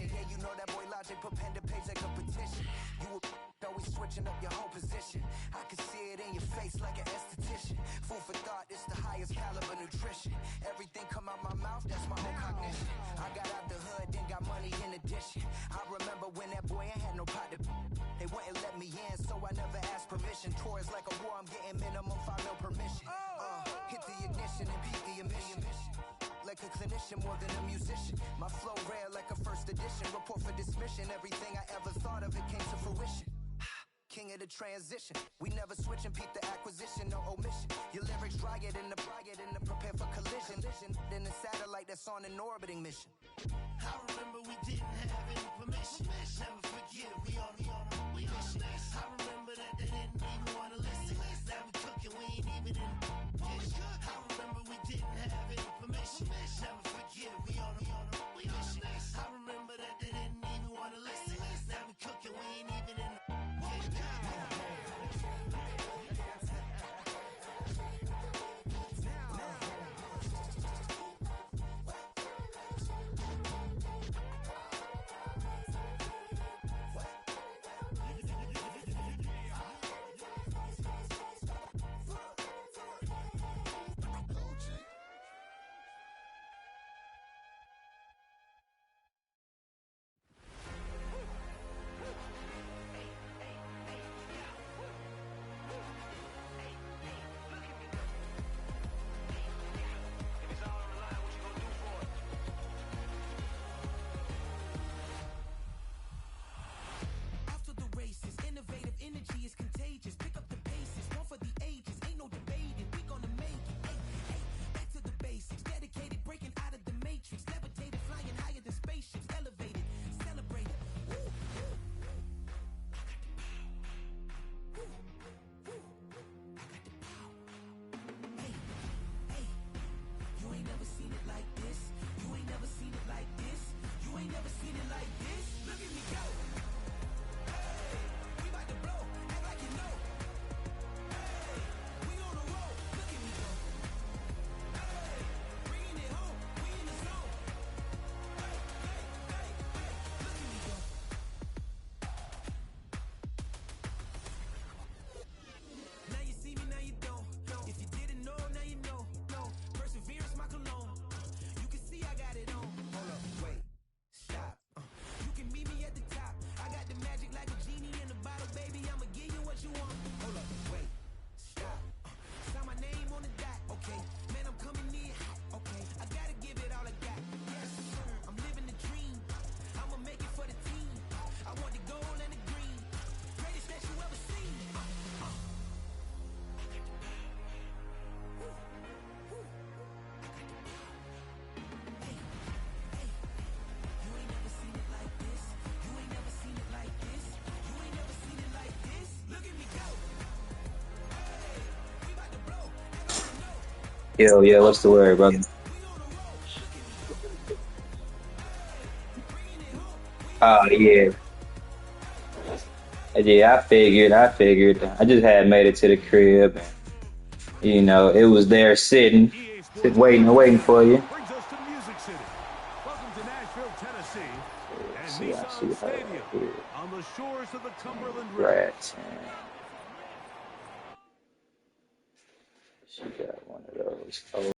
mission. Yeah, you know that boy Logic put pen to page like a petition. You always switching up your whole position. I can see it in your face like an esthetician. Food for thought, it's the highest caliber nutrition. Everything come out my mouth, that's my own cognition. I got out the hood, then got money in addition. I remember when that boy ain't had no pot to. They wouldn't let me in, so I never asked permission. Tours like a war, I'm getting minimum 5 mil permission. Hit the ignition and beat the emission. Like a clinician more than a musician. My flow rare like a first edition. Report for dismission. Everything I ever thought of, it came to fruition. King of the transition. We never switch and peep the acquisition, no omission. Your lyrics dry it in the prepare for collision. Then the satellite that's on an orbiting mission. I remember we didn't have any permission. Never forget, we on a mission. I remember that they didn't even want to listen. Now we cooking, we ain't even in the kitchen. I remember we didn't have any permission. Never forget, we on a mission. I remember that they didn't even want to listen. Now we cooking, we ain't even in the kitchen. Innovative energy is contagious. Pick up the paces, one for the ages. Ain't no debating, we gonna make it. Hey, back to the basics. Dedicated, breaking out of the matrix. Levitated, flying higher than spaceships. Elevated, celebrated. Woo, woo, woo. I got the power. Woo, woo. I got the power. Hey, hey, you ain't never seen it like this. You ain't never seen it like this. You ain't never seen it like this. Look at me go. Yo, yeah, what's the word, brother? Oh, yeah. Yeah, I figured. I just had made it to the crib. You know, it was there waiting for you. Brings us to Music City. Welcome to Nashville, Tennessee, and I see Nissan her right Stadium here. on the shores of the Cumberland River. Right. She got one of those. Oh,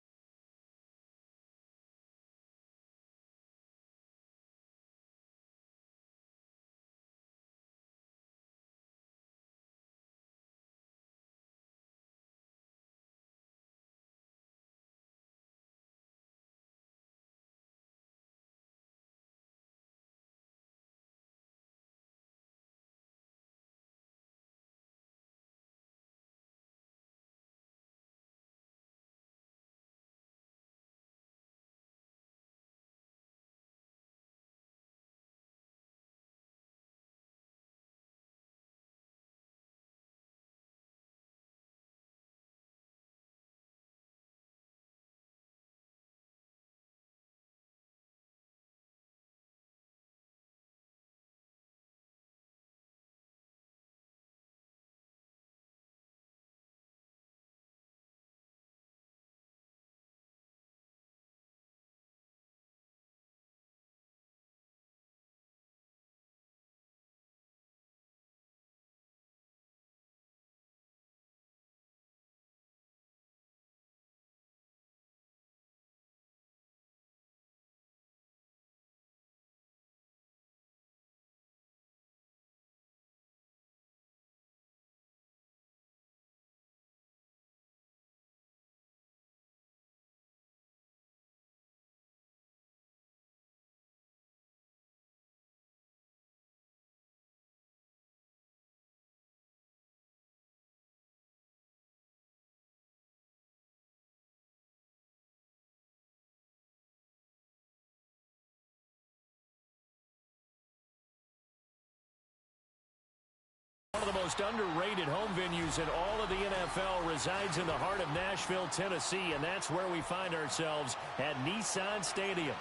of the most underrated home venues in all of the NFL resides in the heart of Nashville, Tennessee, and that's where we find ourselves at Nissan Stadium.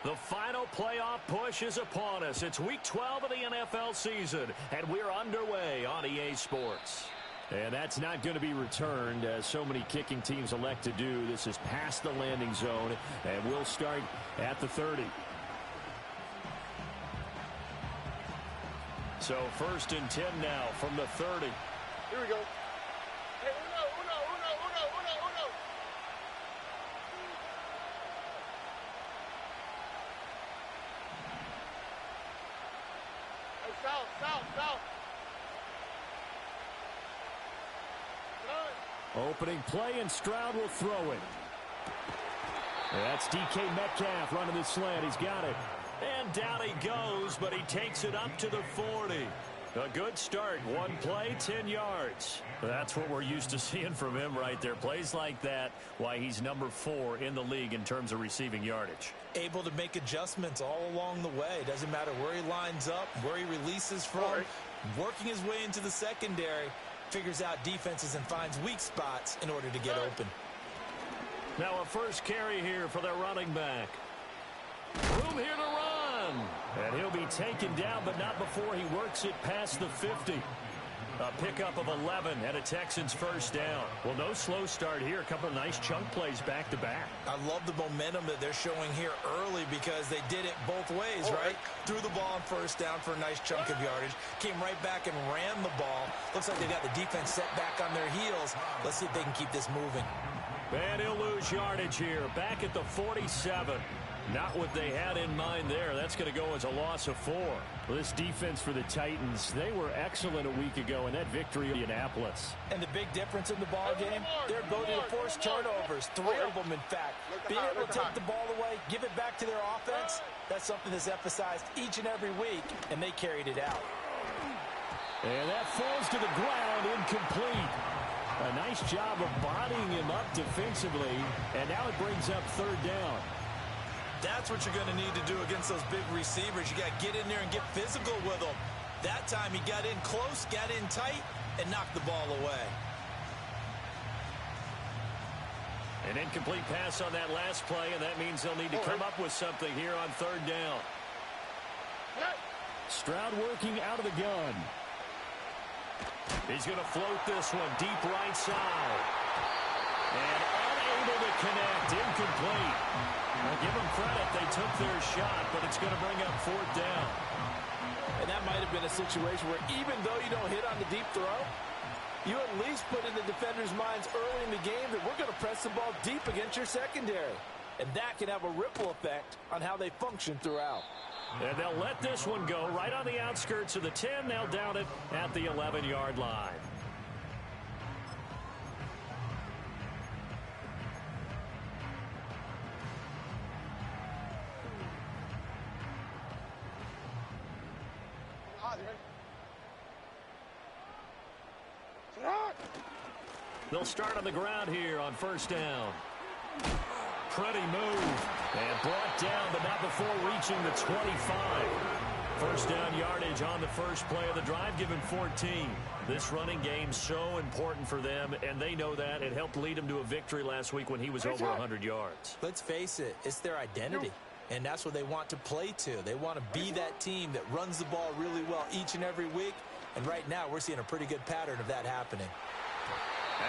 The final playoff push is upon us. It's Week 12 of the NFL season, and we're underway on EA Sports. And that's not going to be returned, as so many kicking teams elect to do. This is past the landing zone, and we'll start at the 30. So 1st and 10 now from the 30. Here we go. Hey, uno. South. Opening play, and Stroud will throw it. That's DK Metcalf running the slant. He's got it. And down he goes, but he takes it up to the 40. A good start. One play, 10 yards. That's what we're used to seeing from him right there. Plays like that, why he's number 4 in the league in terms of receiving yardage. Able to make adjustments all along the way. Doesn't matter where he lines up, where he releases from. Working his way into the secondary. Figures out defenses and finds weak spots in order to get open. Now a first carry here for their running back. Room here to run. And he'll be taken down, but not before he works it past the 50. A pickup of 11 and a Texans first down. Well, no slow start here. A couple of nice chunk plays back-to-back. I love the momentum that they're showing here early because they did it both ways, right? Threw the ball on first down for a nice chunk of yardage. Came right back and ran the ball. Looks like they got the defense set back on their heels. Let's see if they can keep this moving. And he'll lose yardage here. Back at the 47. Not what they had in mind there. That's going to go as a loss of 4. Well, this defense for the Titans, they were excellent a week ago in that victory in Indianapolis. And the big difference in the ball game, their ability to force turnovers. 3 of them, in fact. Being able to take the ball away, give it back to their offense, that's something that's emphasized each and every week, and they carried it out. And that falls to the ground, incomplete. A nice job of bodying him up defensively, and now it brings up 3rd down. That's what you're going to need to do against those big receivers. You got to get in there and get physical with them. That time he got in close, got in tight, and knocked the ball away. An incomplete pass on that last play, and that means they'll need to come up with something here on 3rd down. Stroud working out of the gun. He's going to float this one deep right side. And unable to connect, incomplete. I'll give them credit. They took their shot, but it's going to bring up 4th down. And that might have been a situation where even though you don't hit on the deep throw, you at least put in the defenders' minds early in the game that we're going to press the ball deep against your secondary. And that can have a ripple effect on how they function throughout. And they'll let this one go right on the outskirts of the 10. They'll down it at the 11-yard line. They'll start on the ground here on 1st down. Pretty move. And brought down, but not before reaching the 25. 1st down yardage on the first play of the drive, given 14. This running game so important for them, and they know that. It helped lead them to a victory last week when he was over 100 yards. Let's face it, it's their identity. And that's what they want to play to. They want to be that team that runs the ball really well each and every week. And right now, we're seeing a pretty good pattern of that happening.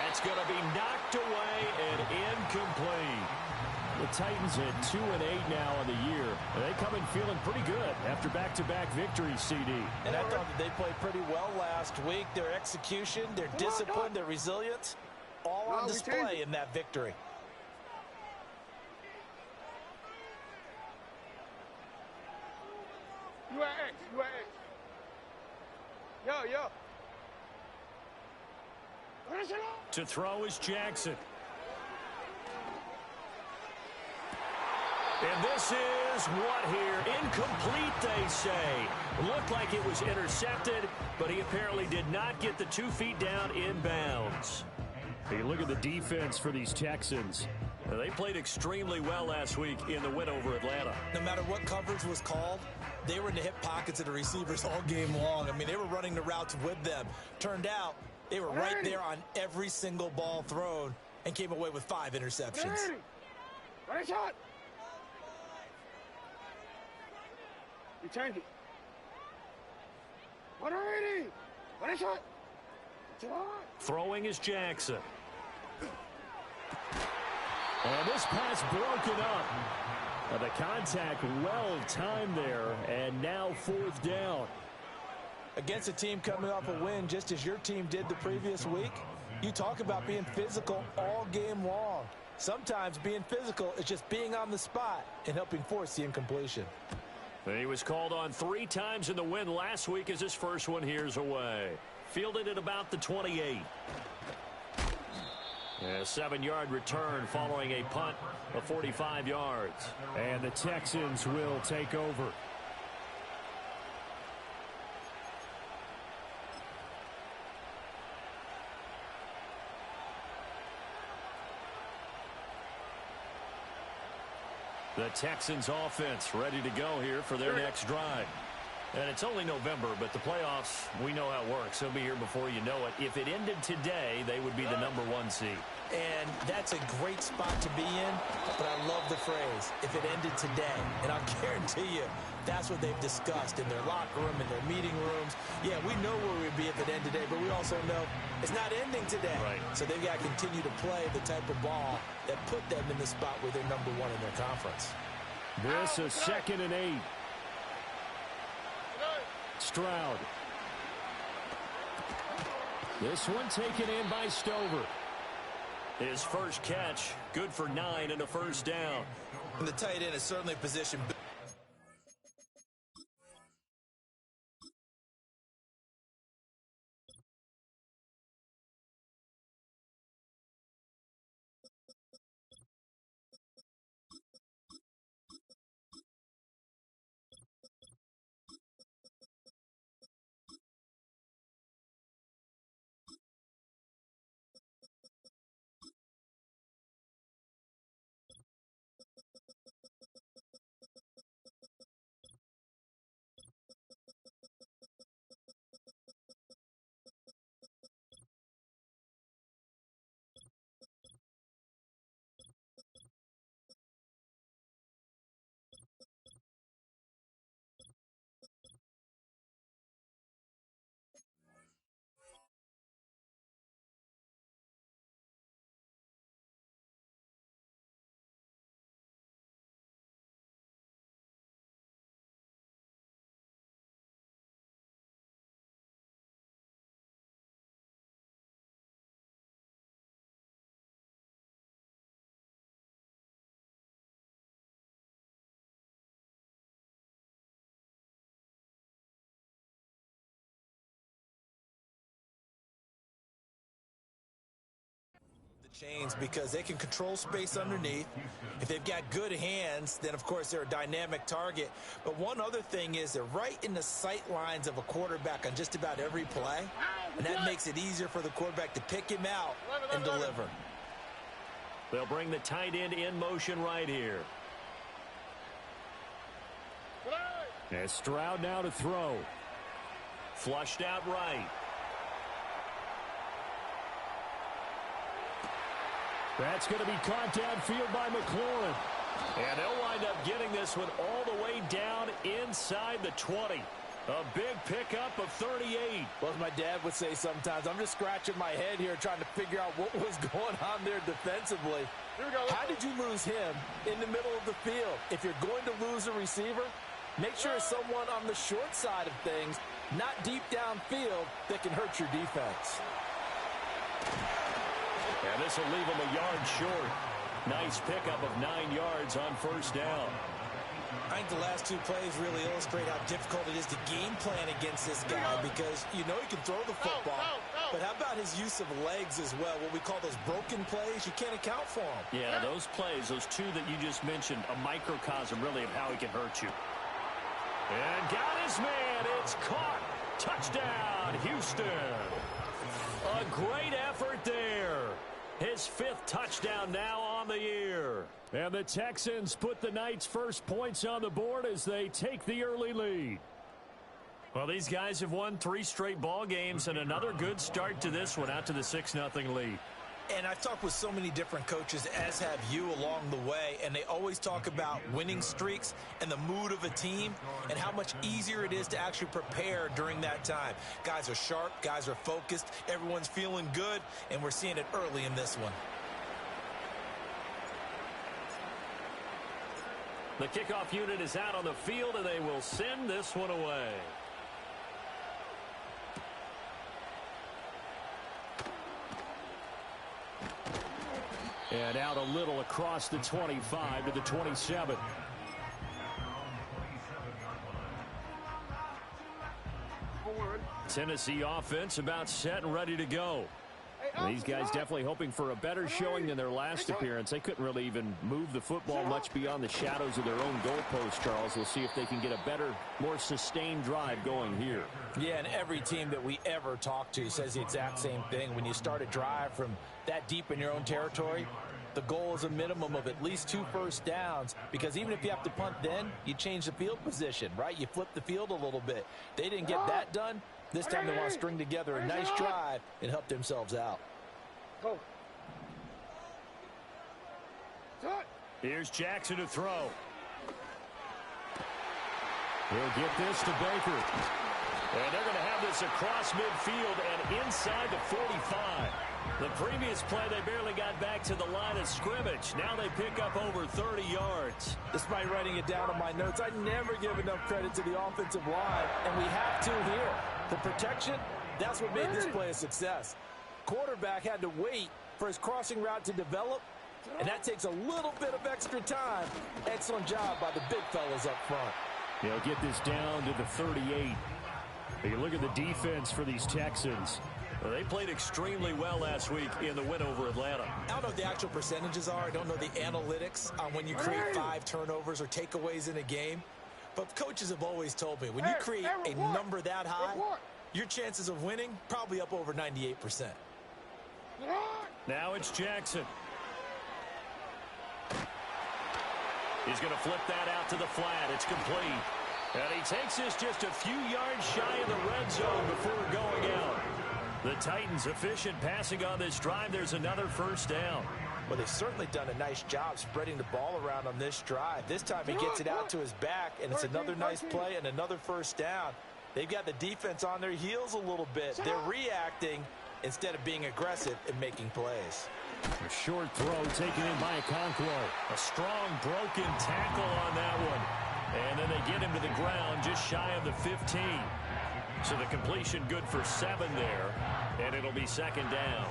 That's going to be knocked away and incomplete. The Titans at 2-8 now on the year. They come in feeling pretty good after back-to-back victories, CD. And I thought that they played pretty well last week. Their execution, their discipline, their resilience, all on display in that victory. You at X. Yo. To throw is Jackson. And this is what here? Incomplete, they say. Looked like it was intercepted, but he apparently did not get the 2 feet down in bounds. Hey, look at the defense for these Texans. They played extremely well last week in the win over Atlanta. No matter what coverage was called, they were in the hip pockets of the receivers all game long. I mean, they were running the routes with them. Turned out, they were right there on every single ball thrown and came away with 5 interceptions. Ready, shot. You change it. 180. Ready, shot. Throwing is Jackson. And this pass broken up. The contact well timed there, and now 4th down. Against a team coming off a win just as your team did the previous week, you talk about being physical all game long. Sometimes being physical is just being on the spot and helping force the incompletion. He was called on 3 times in the win last week as his first one here's away. Fielded at about the 28. A 7-yard return following a punt of 45 yards. And the Texans will take over. The Texans offense ready to go here for their next drive. And it's only November, but the playoffs, we know how it works. They'll be here before you know it. If it ended today, they would be the #1 seed. And that's a great spot to be in, but I love the phrase, if it ended today. And I'll guarantee you, that's what they've discussed in their locker room, in their meeting rooms. Yeah, we know where we'd be if it ended today, but we also know it's not ending today. Right. So they've got to continue to play the type of ball that put them in the spot where they're #1 in their conference. This is 2nd and 8. Stroud. This one taken in by Stover. His first catch, good for 9 and a first down. And the tight end is certainly positioned. Chains because they can control space underneath. If they've got good hands, then of course they're a dynamic target. But one other thing is they're right in the sight lines of a quarterback on just about every play, and that makes it easier for the quarterback to pick him out and deliver. They'll bring the tight end in motion right here. And Stroud now to throw. Flushed out right. That's going to be caught downfield by McLaurin. And they'll wind up getting this one all the way down inside the 20. A big pickup of 38. Well, as my dad would say sometimes, I'm just scratching my head here trying to figure out what was going on there defensively. Here we go. How did you lose him in the middle of the field? If you're going to lose a receiver, make sure it's someone on the short side of things, not deep downfield, that can hurt your defense. And this will leave him a yard short. Nice pickup of 9 yards on first down. I think the last 2 plays really illustrate how difficult it is to game plan against this guy because you know he can throw the football, But how about his use of legs as well? What we call those broken plays, you can't account for them. Yeah, those plays, those two that you just mentioned, a microcosm really of how he can hurt you. And got his man. It's caught. Touchdown, Houston. A great effort there. His 5th touchdown now on the year. And the Texans put the night's first points on the board as they take the early lead. Well, these guys have won 3 straight ball games and another good start to this one out to the 6-0 lead. And I've talked with so many different coaches, as have you along the way, and they always talk about winning streaks and the mood of a team and how much easier it is to actually prepare during that time. Guys are sharp, guys are focused, everyone's feeling good, and we're seeing it early in this one. The kickoff unit is out on the field, and they will send this one away. And out a little across the 25 to the 27. Tennessee offense about set and ready to go. These guys definitely hoping for a better showing than their last appearance. They couldn't really even move the football much beyond the shadows of their own goalpost, Charles. We'll see if they can get a better, more sustained drive going here. Yeah, and every team that we ever talk to says the exact same thing. When you start a drive from that deep in your own territory, the goal is a minimum of at least 2 first downs, because even if you have to punt then, you change the field position, right? You flip the field a little bit. They didn't get that done. This time they want to string together a nice drive and help themselves out. Go. Here's Jackson to throw. He'll get this to Baker. And they're going to have this across midfield and inside the 45. The previous play, they barely got back to the line of scrimmage. Now they pick up over 30 yards. Despite writing it down on my notes, I never give enough credit to the offensive line, and we have to here. The protection, that's what made this play a success. Quarterback had to wait for his crossing route to develop, and that takes a little bit of extra time. Excellent job by the big fellas up front. They'll get this down to the 38. You look at the defense for these Texans. Well, they played extremely well last week in the win over Atlanta. I don't know what the actual percentages are. I don't know the analytics on when you create 5 turnovers or takeaways in a game. But coaches have always told me, when you create a number that high, your chances of winning probably up over 98%. Now it's Jackson. He's going to flip that out to the flat. It's complete. And he takes this just a few yards shy of the red zone before going out. The Titans efficient passing on this drive. There's another first down. Well, they've certainly done a nice job spreading the ball around on this drive. This time he gets it out to his back, and it's another nice play and another first down. They've got the defense on their heels a little bit. They're reacting instead of being aggressive and making plays. A short throw taken in by Okonkwo. A strong broken tackle on that one. And then they get him to the ground just shy of the 15. So the completion good for 7 there, and it'll be second down.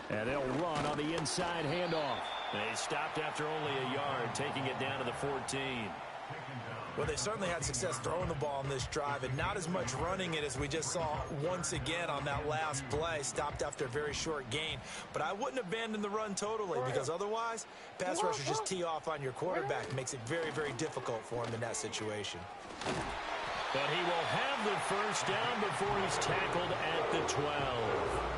And they'll run on the inside handoff. They stopped after only a yard, taking it down to the 14. Well, they certainly had success throwing the ball on this drive, and not as much running it as we just saw once again on that last play. Stopped after a very short gain. But I wouldn't abandon the run totally, because otherwise, pass rushers just tee off on your quarterback. Makes it very, very difficult for him in that situation. But he will have the first down before he's tackled at the 12.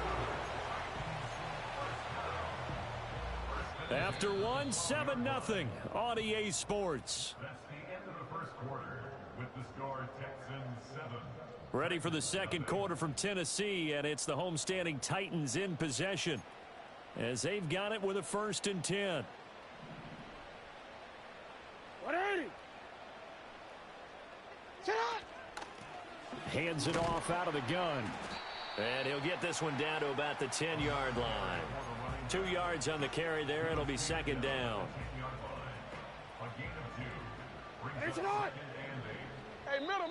After 1, 7-0 on EA Sports. That's the end of the first quarter with the score Texans 7. Ready for the second quarter from Tennessee, and it's the homestanding Titans in possession as they've got it with a 1st and 10. 180. Sit up. Hands it off out of the gun. And he'll get this one down to about the 10-yard line. 2 yards on the carry there. It'll be second down. Hey, sit up. Hey, middle.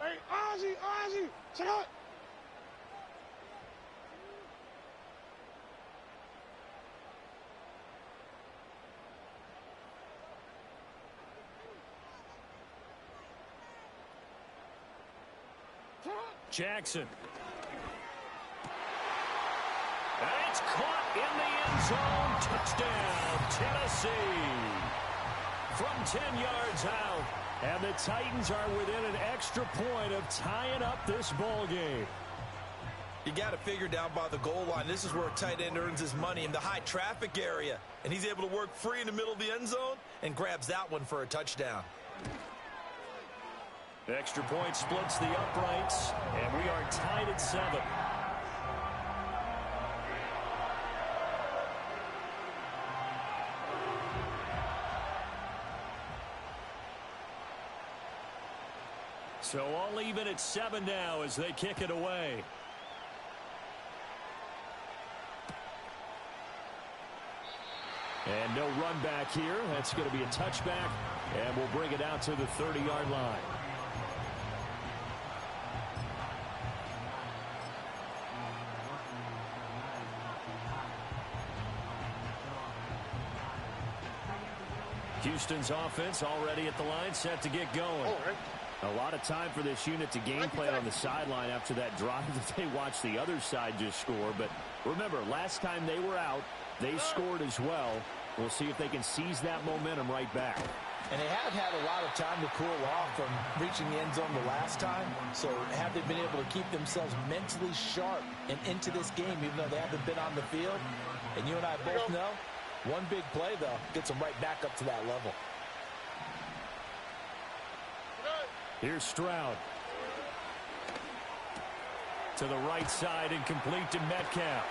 Hey, Ozzy, Ozzy, check out. Jackson. And it's caught in the end zone. Touchdown, Tennessee. From 10 yards out. And the Titans are within an extra point of tying up this ball game. You got to figure down by the goal line. This is where a tight end earns his money, in the high traffic area. And he's able to work free in the middle of the end zone and grabs that one for a touchdown. The extra point splits the uprights, and we are tied at 7. So all even at 7 now as they kick it away. And no run back here. That's going to be a touchback, and we'll bring it out to the 30-yard line. Houston's offense already at the line, set to get going. A lot of time for this unit to game plan on the sideline after that drive that they watched the other side just score. But remember, last time they were out, they scored as well. We'll see if they can seize that momentum right back. And they haven't had a lot of time to cool off from reaching the end zone the last time. So have they been able to keep themselves mentally sharp and into this game, even though they haven't been on the field? And you and I both know, one big play, though, gets them right back up to that level. Here's Stroud. To the right side and complete to Metcalf.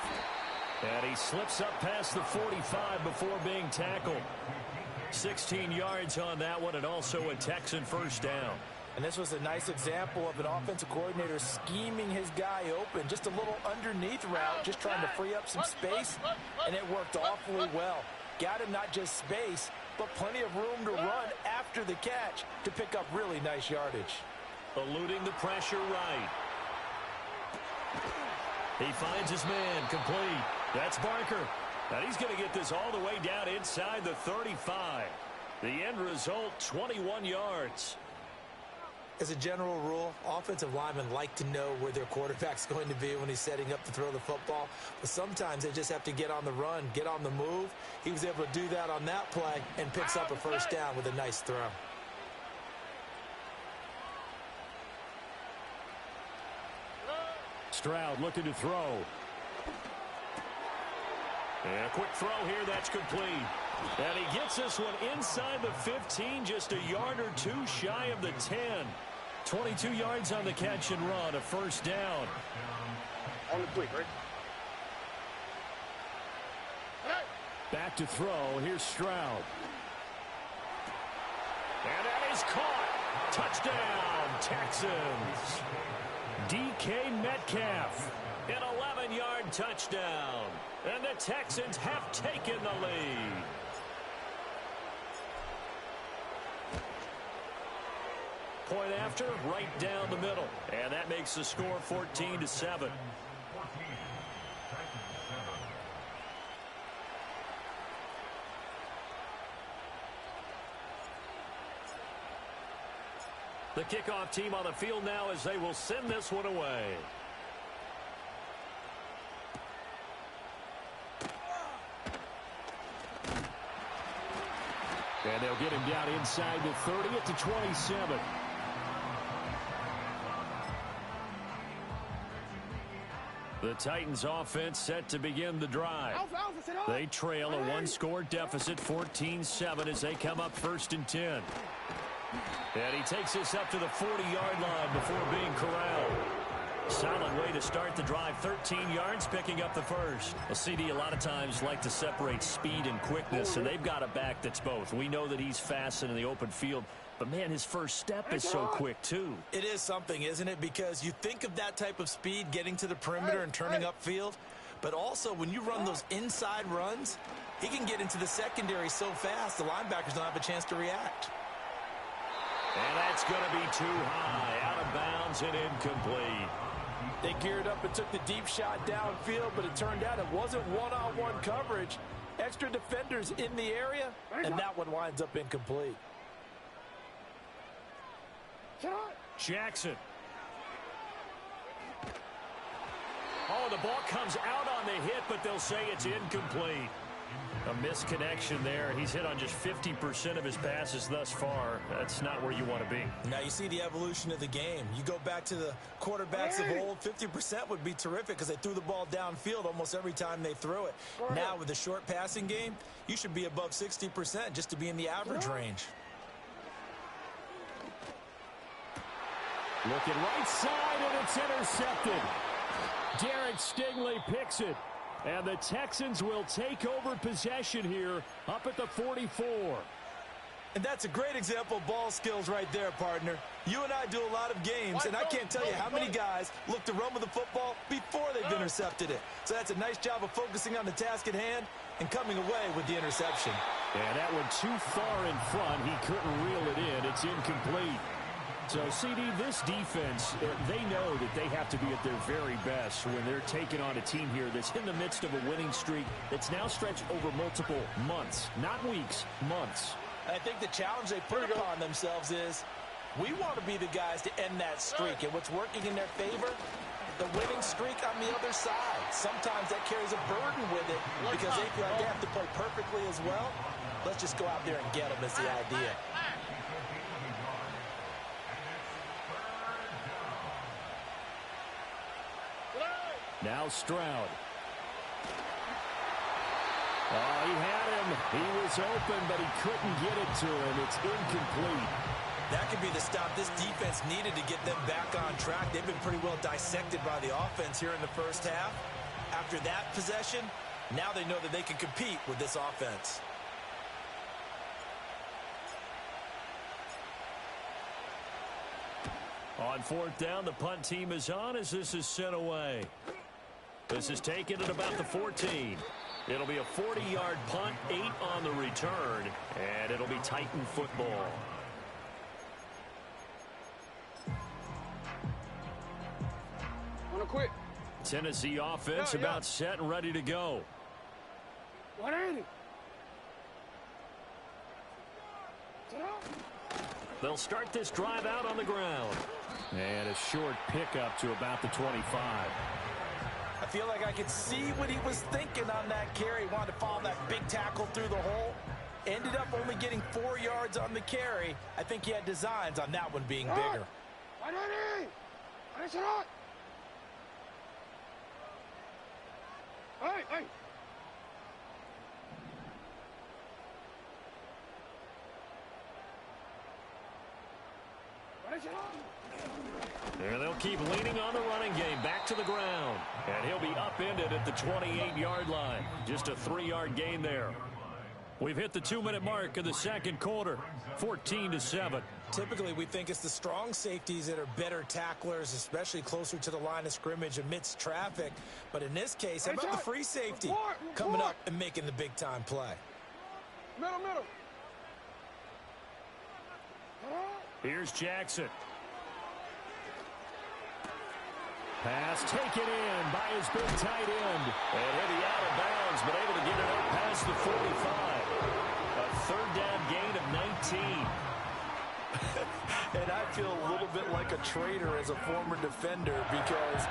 And he slips up past the 45 before being tackled. 16 yards on that one, and also a Texan first down. And this was a nice example of an offensive coordinator scheming his guy open. Just a little underneath route, just trying to free up some space, and it worked awfully well. Got him not just space, but plenty of room to run after the catch to pick up really nice yardage. Eluding the pressure right. He finds his man, complete. That's Barker. And he's going to get this all the way down inside the 35. The end result, 21 yards. As a general rule, offensive linemen like to know where their quarterback's going to be when he's setting up to throw the football. But sometimes they just have to get on the run, get on the move. He was able to do that on that play and picks up a first down with a nice throw. Stroud looking to throw. And a quick throw here, that's complete. And he gets this one inside the 15, just a yard or two shy of the 10. 22 yards on the catch and run, a first down. On the quick, right? Back to throw, here's Stroud. And that is caught. Touchdown, Texans. DK Metcalf, an 11-yard touchdown. And the Texans have taken the lead. Point after, right down the middle. And that makes the score 14-7. The kickoff team on the field now as they will send this one away. And they'll get him down inside the 30 at the 27. The Titans offense set to begin the drive. They trail a one-score deficit, 14-7, as they come up 1st and 10. And he takes this up to the 40-yard line before being corralled. Solid way to start the drive. 13 yards, picking up the first. Well, CD, a lot of times like to separate speed and quickness, and they've got a back that's both. We know that he's fast and in the open field, but, man, his first step is so quick, too. It is something, isn't it? Because you think of that type of speed getting to the perimeter and turning upfield, but also when you run those inside runs, he can get into the secondary so fast the linebackers don't have a chance to react. And that's going to be too high, out of bounds and incomplete. They geared up and took the deep shot downfield, but it turned out it wasn't one-on-one coverage. Extra defenders in the area, and that one winds up incomplete. Jackson. Oh, the ball comes out on the hit, but they'll say it's incomplete. A misconnection there. He's hit on just 50% of his passes thus far. That's not where you want to be. Now you see the evolution of the game. You go back to the quarterbacks of old, 50% would be terrific because they threw the ball downfield almost every time they threw it. Now with the short passing game, you should be above 60% just to be in the average range. Looking right side, and it's intercepted. Derek Stingley picks it. And the Texans will take over possession here up at the 44. And that's a great example of ball skills right there, partner. You and I do a lot of games, and I can't tell you how many guys look to run with the football before they've intercepted it. So that's a nice job of focusing on the task at hand and coming away with the interception. And that one too far in front. He couldn't reel it in. It's incomplete. So, CD, this defense, they know that they have to be at their very best when they're taking on a team here that's in the midst of a winning streak that's now stretched over multiple months, not weeks, months. I think the challenge they put upon themselves is we want to be the guys to end that streak. And what's working in their favor? The winning streak on the other side. Sometimes that carries a burden with it because they feel like they have to play perfectly as well. Let's just go out there and get them is the idea. Now Stroud. Oh, he had him. He was open, but he couldn't get it to him. It's incomplete. That could be the stop this defense needed to get them back on track. They've been pretty well dissected by the offense here in the first half. After that possession, now they know that they can compete with this offense. On fourth down, the punt team is on as this is sent away. This is taken at about the 14. It'll be a 40-yard punt, 8 on the return, and it'll be Titan football. Wanna quit? Tennessee offense about set and ready to go. 180. They'll start this drive out on the ground. And a short pickup to about the 25. I feel like I could see what he was thinking on that carry. He wanted to follow that big tackle through the hole. Ended up only getting 4 yards on the carry. I think he had designs on that one being bigger. 180. Hey. And they'll keep leaning on the running game. Back to the ground. And he'll be upended at the 28-yard line. Just a 3-yard gain there. We've hit the 2-minute mark of the second quarter. 14-7. Typically, we think it's the strong safeties that are better tacklers, especially closer to the line of scrimmage amidst traffic. But in this case, how about the free safety coming up and making the big-time play? Middle. Here's Jackson. Pass taken in by his big tight end. And he'll be out of bounds, but able to get it up past the 45. A third down gain of 19. And I feel a little bit like a traitor as a former defender because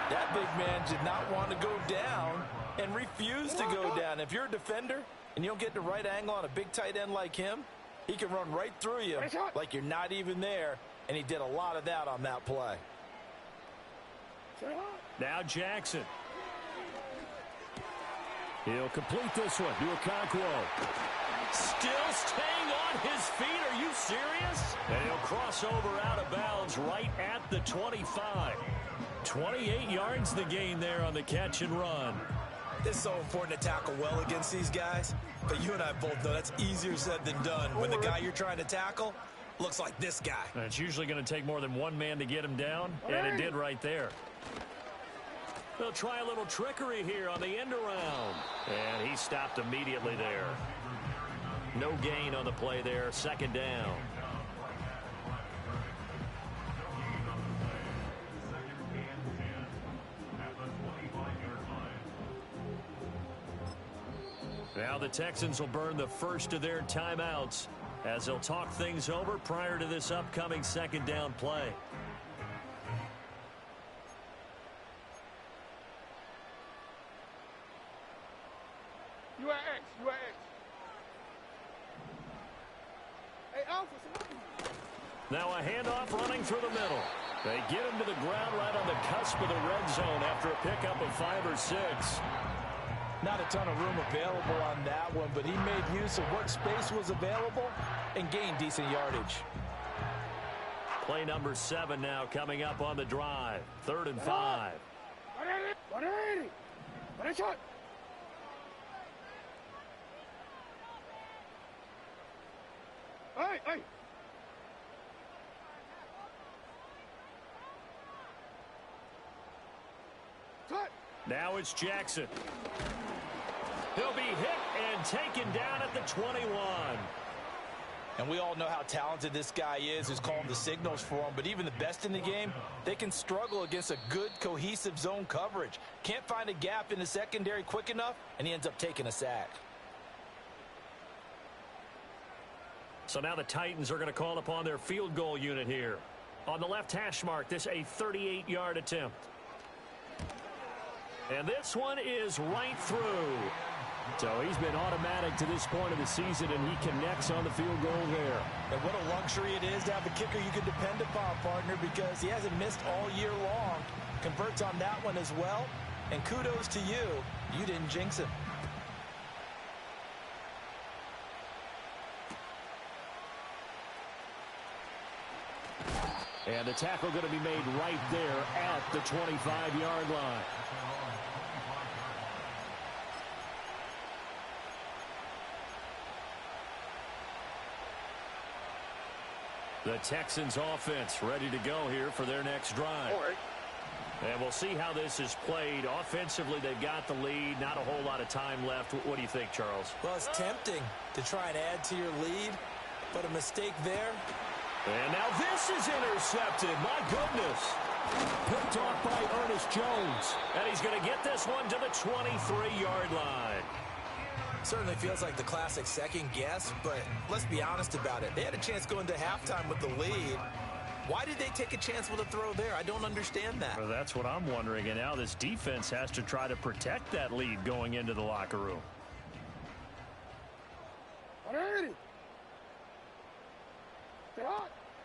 that big man did not want to go down and refused to go down. If you're a defender and you don't get the right angle on a big tight end like him, he can run right through you like you're not even there, and he did a lot of that on that play. Now Jackson. He'll complete this one to Okonkwo. Still staying on his feet. Are you serious? And he'll cross over out of bounds right at the 25. 28 yards the gain there on the catch and run. It's so important to tackle well against these guys. But you and I both know that's easier said than done when the guy you're trying to tackle looks like this guy. And it's usually going to take more than one man to get him down, and it did right there. They'll try a little trickery here on the end around. And he stopped immediately there. No gain on the play there, second down. Now the Texans will burn the first of their timeouts as they'll talk things over prior to this upcoming second down play. You at X. You at X. Hey, Alpha, somebody. Now a handoff running through the middle. They get him to the ground right on the cusp of the red zone after a pickup of 5 or 6. Not a ton of room available on that one, but he made use of what space was available and gained decent yardage. Play number 7 now coming up on the drive. 3rd and 5. Hey, hey. Cut. Now it's Jackson. He'll be hit and taken down at the 21. And we all know how talented this guy is who's calling the signals for him. But even the best in the game, they can struggle against a good, cohesive zone coverage. Can't find a gap in the secondary quick enough, and he ends up taking a sack. So now the Titans are going to call upon their field goal unit here. On the left hash mark, this a 38-yard attempt. And this one is right through. So he's been automatic to this point of the season, and he connects on the field goal there. And what a luxury it is to have a kicker you can depend upon, partner, because he hasn't missed all year long. Converts on that one as well. And kudos to you. You didn't jinx him. And the tackle going to be made right there at the 25-yard line. The Texans offense ready to go here for their next drive. And we'll see how this is played. Offensively, they've got the lead. Not a whole lot of time left. What do you think, Charles? Well, it's tempting to try and add to your lead, but a mistake there. And now this is intercepted. My goodness. Picked off by Ernest Jones. And he's going to get this one to the 23-yard line. Certainly feels like the classic second guess, but let's be honest about it. They had a chance going to halftime with the lead. Why did they take a chance with a throw there? I don't understand that. Well, that's what I'm wondering. And now this defense has to try to protect that lead going into the locker room.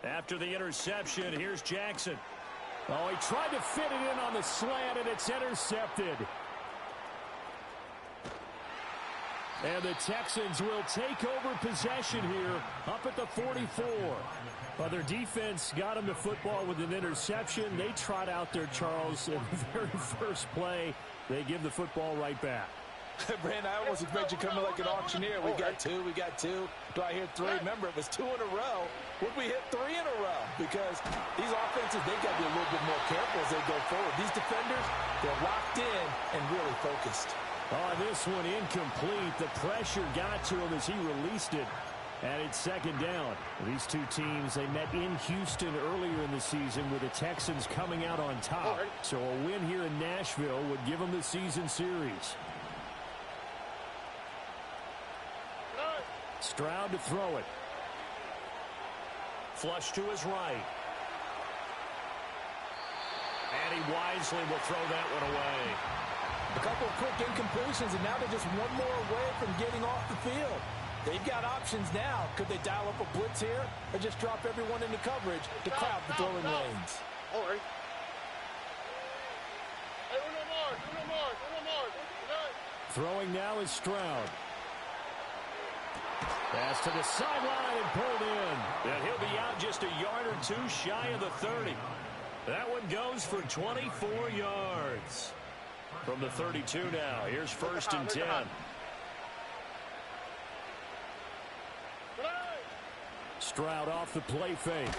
After the interception, here's Jackson. Oh, he tried to fit it in on the slant, and it's intercepted. And the Texans will take over possession here up at the 44. Well, their defense got them to football with an interception. They trot out there, Charles, in the very first play. They give the football right back. Brandon, I almost expect you coming like an auctioneer. We got two. Do I hear 3? Remember, it was 2 in a row. Would we hit 3 in a row? Because these offenses, they've got to be a little bit more careful as they go forward. These defenders, they're locked in and really focused. Oh, this one incomplete. The pressure got to him as he released it. And it's second down. These two teams, they met in Houston earlier in the season with the Texans coming out on top. So a win here in Nashville would give them the season series. Stroud to throw it. Flush to his right. And he wisely will throw that one away. A couple of quick incompletions, and now they're just one more away from getting off the field. They've got options now. Could they dial up a blitz here or just drop everyone into coverage to crowd the throwing lanes? Throwing now is Stroud. Pass to the sideline and pulled in. And he'll be out just a yard or two shy of the 30. That one goes for 24 yards. From the 32 now. Here's 1st and 10. Stroud off the play fake.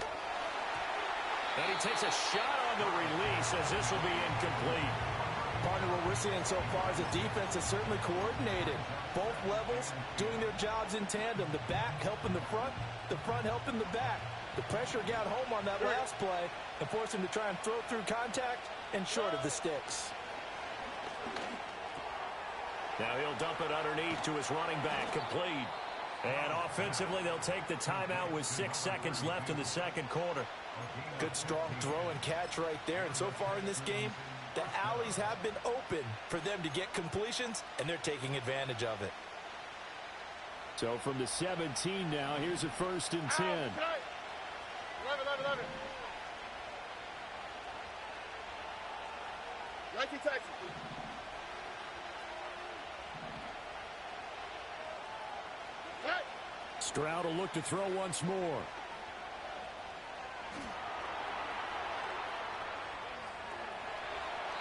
And he takes a shot on the release as this will be incomplete. Partner, what we're seeing so far is the defense is certainly coordinated. Both levels doing their jobs in tandem. The back helping the front helping the back. The pressure got home on that last play and forced him to try and throw through contact and short of the sticks. Now he'll dump it underneath to his running back, complete. And offensively, they'll take the timeout with 6 seconds left in the second quarter. Good, strong throw and catch right there. And so far in this game, the alleys have been open for them to get completions, and they're taking advantage of it. So from the 17 now, here's a 1st and 10. 11. Yankee Texans. Stroud will look to throw once more.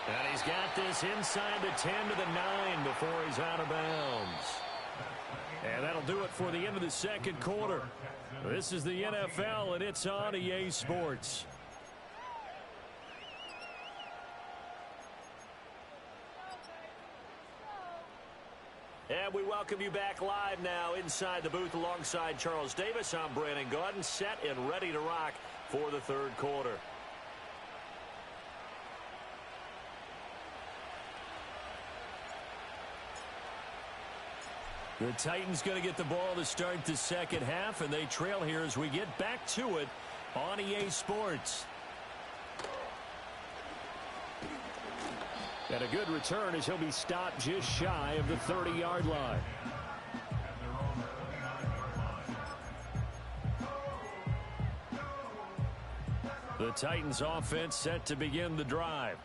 And he's got this inside the 10 to the 9 before he's out of bounds. And that'll do it for the end of the second quarter. This is the NFL, and it's on EA Sports. And we welcome you back live now inside the booth alongside Charles Davis. I'm Brandon Gaudin, set and ready to rock for the third quarter. The Titans going to get the ball to start the second half, and they trail here as we get back to it on EA Sports. And a good return as he'll be stopped just shy of the 30-yard line. The Titans offense set to begin the drive.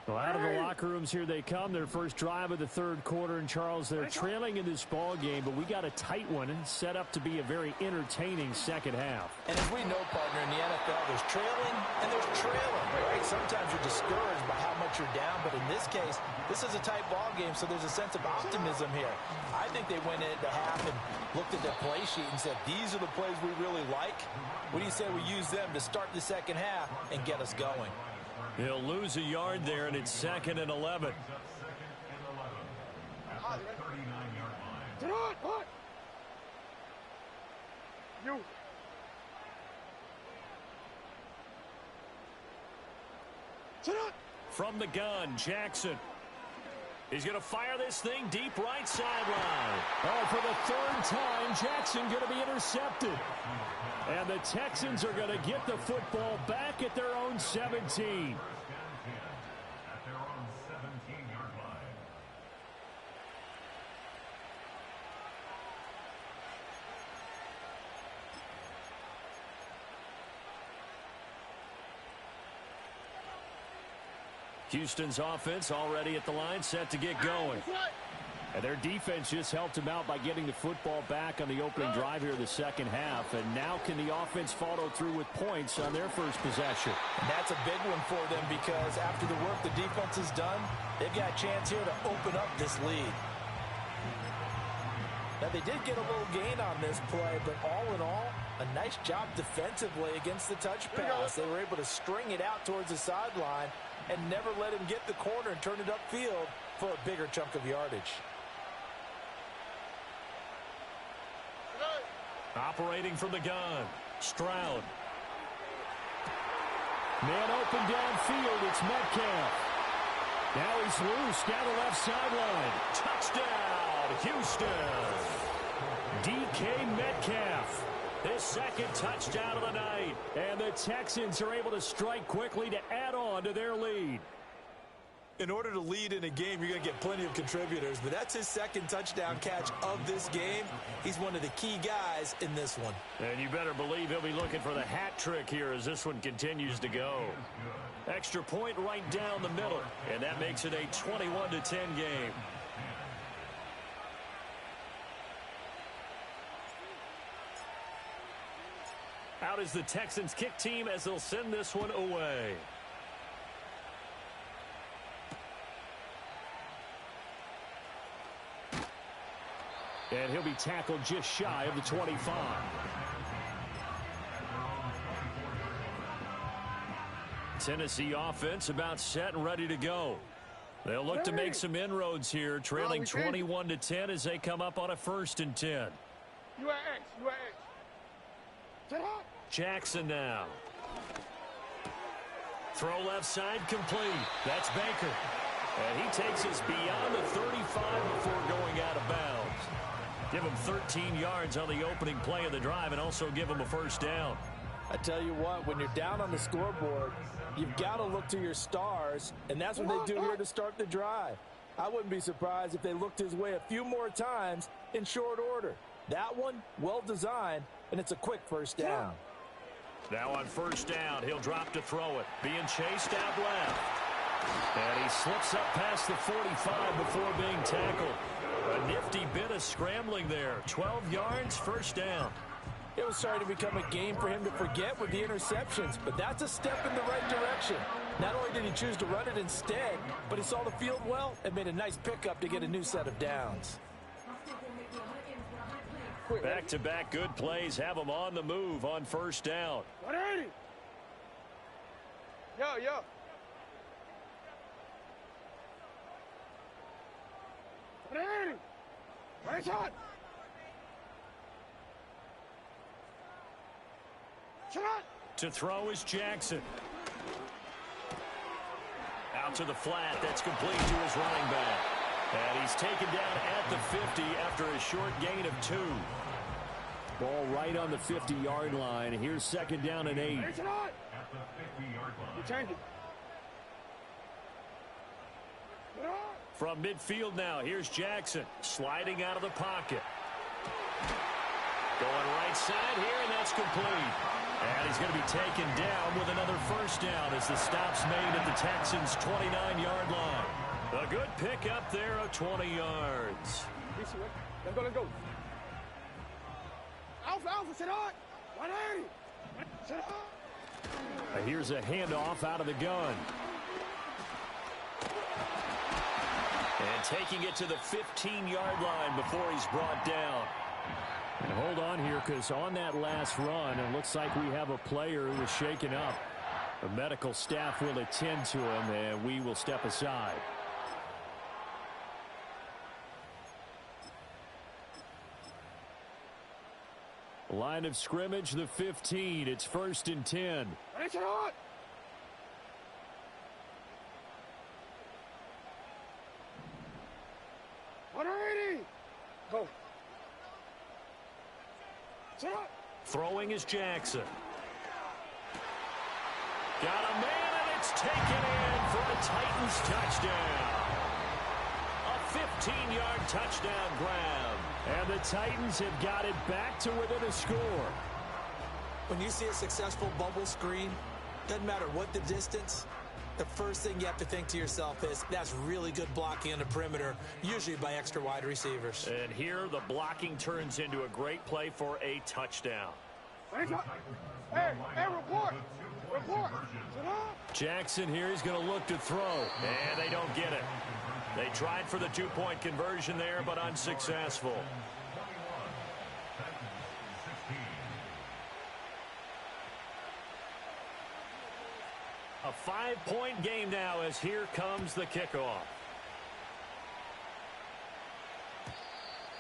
Well, out of the locker rooms here they come. Their first drive of the third quarter. And, Charles, they're trailing in this ball game, but we got a tight one and set up to be a very entertaining second half. And as we know, partner, in the NFL, there's trailing and there's trailing, right? Sometimes you're discouraged by how much you're down, but in this case, this is a tight ball game, so there's a sense of optimism here. I think they went into half and looked at their play sheet and said, these are the plays we really like. What do you say we use them to start the second half and get us going? He'll lose a yard there, and it's 2nd and 11. You. From the gun, Jackson. He's going to fire this thing deep right sideline. Oh, for the third time, Jackson going to be intercepted. And the Texans are going to get the football back at their own 17. Houston's offense already at the line, set to get going. And their defense just helped them out by getting the football back on the opening drive here in the second half. And now can the offense follow through with points on their first possession? And that's a big one for them because after the work the defense has done, they've got a chance here to open up this lead. Now, they did get a little gain on this play, but all in all, a nice job defensively against the touch pass. They were able to string it out towards the sideline and never let him get the corner and turn it upfield for a bigger chunk of yardage. Operating from the gun, Stroud. Man open downfield, it's Metcalf. Now he's loose down the left sideline. Touchdown, Houston. DK Metcalf. His second touchdown of the night. And the Texans are able to strike quickly to add on to their lead. In order to lead in a game, you're going to get plenty of contributors, but that's his second touchdown catch of this game. He's one of the key guys in this one. And you better believe he'll be looking for the hat trick here as this one continues to go. Extra point right down the middle, and that makes it a 21-10 game. Out is the Texans kick team as they'll send this one away. And he'll be tackled just shy of the 25. Tennessee offense about set and ready to go. They'll look to make some inroads here, trailing 21-10 as they come up on a 1st and 10. You are X. You are X. Jackson now. Throw left side complete. That's Baker. And he takes us beyond the 35 before going out of bounds. Give him 13 yards on the opening play of the drive and also give him a first down. I tell you what, when you're down on the scoreboard, you've got to look to your stars, and that's what they do here to start the drive. I wouldn't be surprised if they looked his way a few more times in short order. That one, well designed, and it's a quick first down. Now on first down, he'll drop to throw it. Being chased out left. And he slips up past the 45 before being tackled. A nifty bit of scrambling there. 12 yards, first down. It was starting to become a game for him to forget with the interceptions, but that's a step in the right direction. Not only did he choose to run it instead, but he saw the field well and made a nice pickup to get a new set of downs. Back-to-back good plays have him on the move on first down. 180. Yo. 180. Right shot. Shot. To throw is Jackson. Out to the flat. That's complete to his running back. And he's taken down at the 50 after a short gain of 2. Ball right on the 50-yard line. Here's second down and 8. You change it. From midfield now, here's Jackson sliding out of the pocket. Going right side here, and that's complete. And he's going to be taken down with another first down as the stop's made at the Texans' 29-yard line. A good pickup there of 20 yards. Let's go. Alpha, sit on. 180. Sit on. Here's a handoff out of the gun. And taking it to the 15-yard line before he's brought down. And hold on here, because on that last run, it looks like we have a player who was shaken up. The medical staff will attend to him, and we will step aside. Line of scrimmage, the 15. It's 1st and 10. Sit on. Go. Throwing is Jackson. Got a man, and it's taken in for a Titans touchdown. A 15-yard touchdown grab. And the Titans have got it back to within a score. When you see a successful bubble screen, doesn't matter what the distance, the first thing you have to think to yourself is, that's really good blocking on the perimeter, usually by extra wide receivers. And here the blocking turns into a great play for a touchdown. Hey, report. Jackson here is going to look to throw, and they don't get it. They tried for the two-point conversion there, but unsuccessful. A 5-point game now as here comes the kickoff.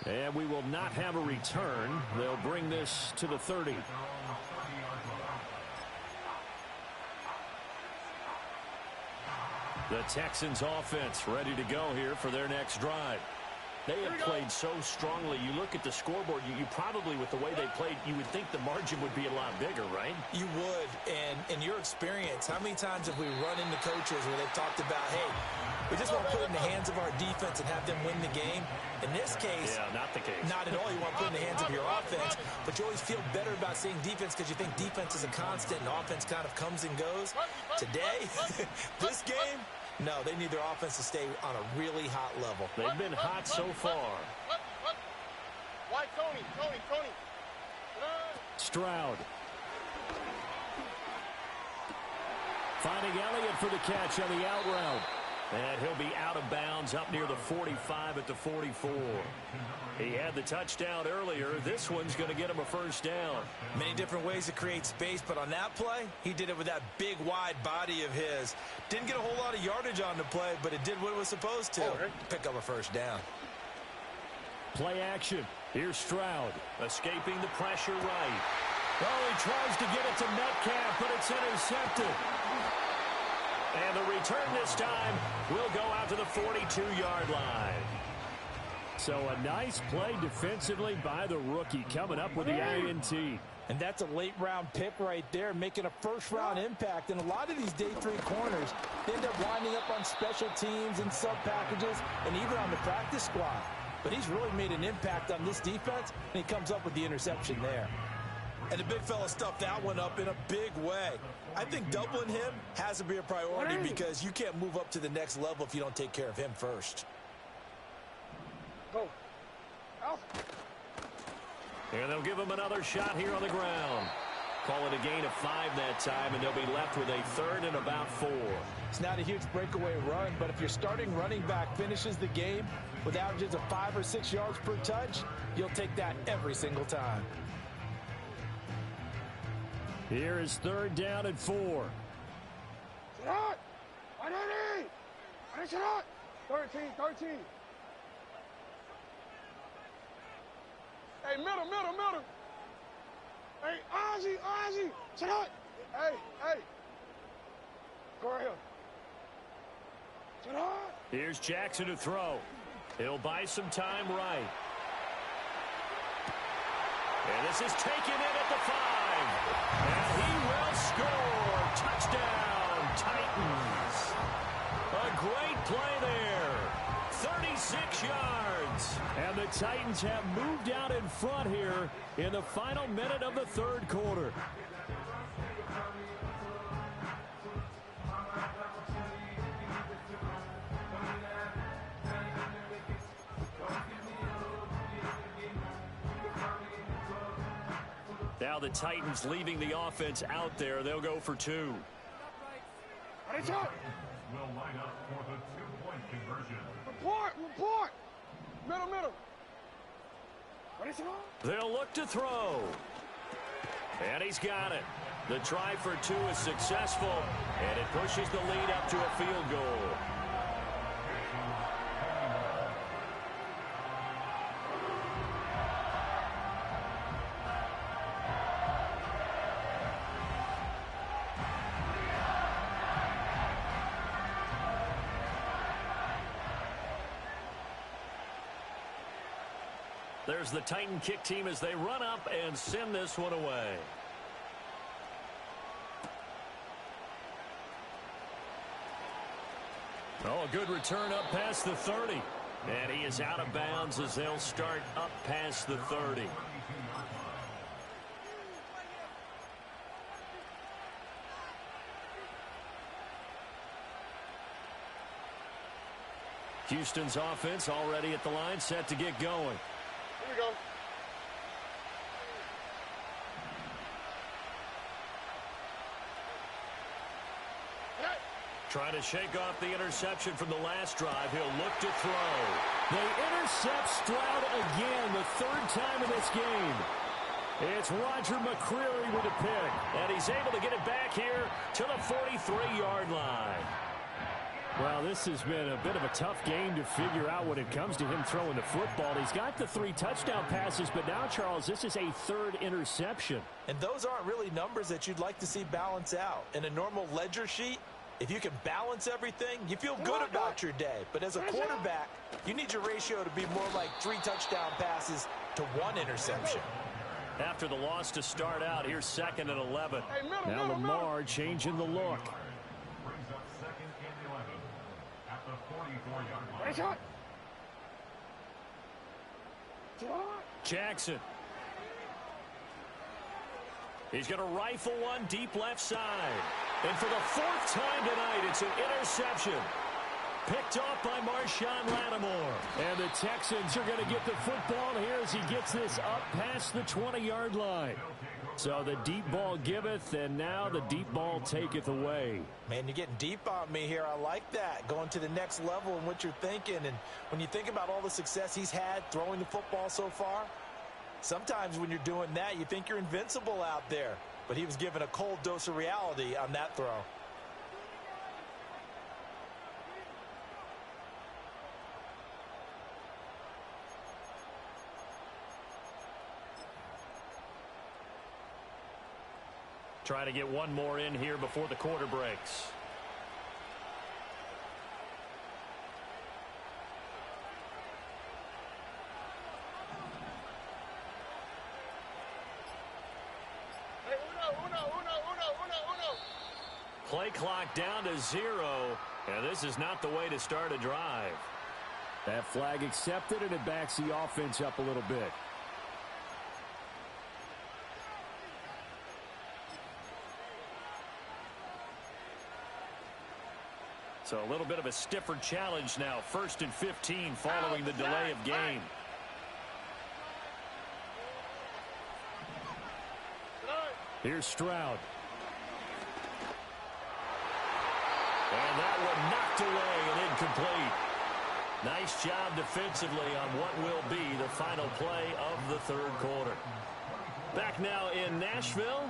And we will not have a return. They'll bring this to the 30. The Texans offense ready to go here for their next drive. They have played so strongly. You look at the scoreboard, you probably, with the way they played, you would think the margin would be a lot bigger, right? You would. And in your experience, how many times have we run into coaches where they've talked about, hey, we just want to put it in the hands of our defense and have them win the game? In this case, not the case. Not at all. You want to put it in the hands of your offense, but you always feel better about seeing defense because you think defense is a constant and offense kind of comes and goes. Today, this game, no, they need their offense to stay on a really hot level. They've been hot so far. Why, Tony? Stroud. Finding Elliott for the catch on the out route. And he'll be out of bounds up near the 45 at the 44. He had the touchdown earlier. This one's going to get him a first down. Many different ways to create space, but on that play, he did it with that big, wide body of his. Didn't get a whole lot of yardage on the play, but it did what it was supposed to. Pick up a first down. Play action. Here's Stroud. Escaping the pressure right. Oh, he tries to get it to Metcalf, but it's intercepted. And the return this time will go out to the 42-yard line. So a nice play defensively by the rookie coming up with the INT. And that's a late-round pick right there, making a first-round impact. And a lot of these day 3 corners, they end up winding up on special teams and sub-packages and even on the practice squad. But he's really made an impact on this defense, and he comes up with the interception there. And the big fella stuffed that one up in a big way. I think doubling him has to be a priority because you can't move up to the next level if you don't take care of him first. Go. Out. And they'll give him another shot here on the ground. Call it a gain of 5 that time, and they'll be left with a 3rd and about 4. It's not a huge breakaway run, but if your starting running back finishes the game with averages of 5 or 6 yards per touch, you'll take that every single time. Here is 3rd down and 4. 13. Hey, middle. Hey, Ozzy. Sit up. Hey. Go right here. Sit up. Here's Jackson to throw. He'll buy some time right. And this is taken in at the 5. And he will score. Touchdown, Titans. A great play there. 36 yards. And the Titans have moved out in front here in the final minute of the 3rd quarter. Now the Titans leaving the offense out there. They'll go for 2. Will line up for the 2-point conversion. Report. Middle. They'll look to throw. And he's got it. The try for 2 is successful, and it pushes the lead up to a field goal. There's the Titan kick team as they run up and send this one away. Oh, a good return up past the 30. And he is out of bounds as they'll start up past the 30. Houston's offense already at the line, set to get going. Here we go. Trying to shake off the interception from the last drive. He'll look to throw. They intercept Stroud again, the 3rd time in this game. It's Roger McCreary with a pick, and he's able to get it back here to the 43-yard line. Well, this has been a bit of a tough game to figure out when it comes to him throwing the football. He's got the 3 touchdown passes, but now, Charles, this is a 3rd interception. And those aren't really numbers that you'd like to see balance out. In a normal ledger sheet, if you can balance everything, you feel good about your day. But as a quarterback, you need your ratio to be more like 3 touchdown passes to 1 interception. After the loss to start out, here's 2nd and 11. Now Lamar changing the look. Brings up 2nd and 11 at the 44-yard line. Jackson. He's going to rifle one deep left side. And for the 4th time tonight, it's an interception. Picked off by Marshawn Lattimore. And the Texans are going to get the football here as he gets this up past the 20-yard line. So the deep ball giveth, and now the deep ball taketh away. Man, you're getting deep on me here. I like that. Going to the next level in what you're thinking. And when you think about all the success he's had throwing the football so far, sometimes when you're doing that, you think you're invincible out there. But he was given a cold dose of reality on that throw. Try to get one more in here before the quarter breaks. Play clock down to 0, and this is not the way to start a drive. That flag accepted, and it backs the offense up a little bit. So a little bit of a stiffer challenge now. 1st and 15 following the delay of game. Here's Stroud. And that one knocked away and incomplete. Nice job defensively on what will be the final play of the 3rd quarter. Back now in Nashville.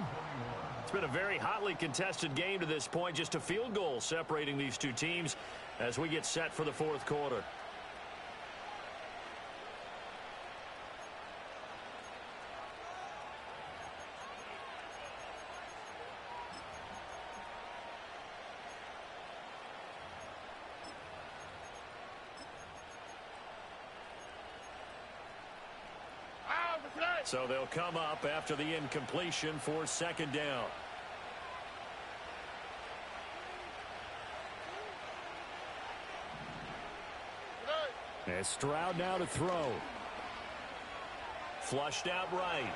It's been a very hotly contested game to this point. Just a field goal separating these two teams as we get set for the 4th quarter. So they'll come up after the incompletion for 2nd down. And Stroud now to throw. Flushed out right.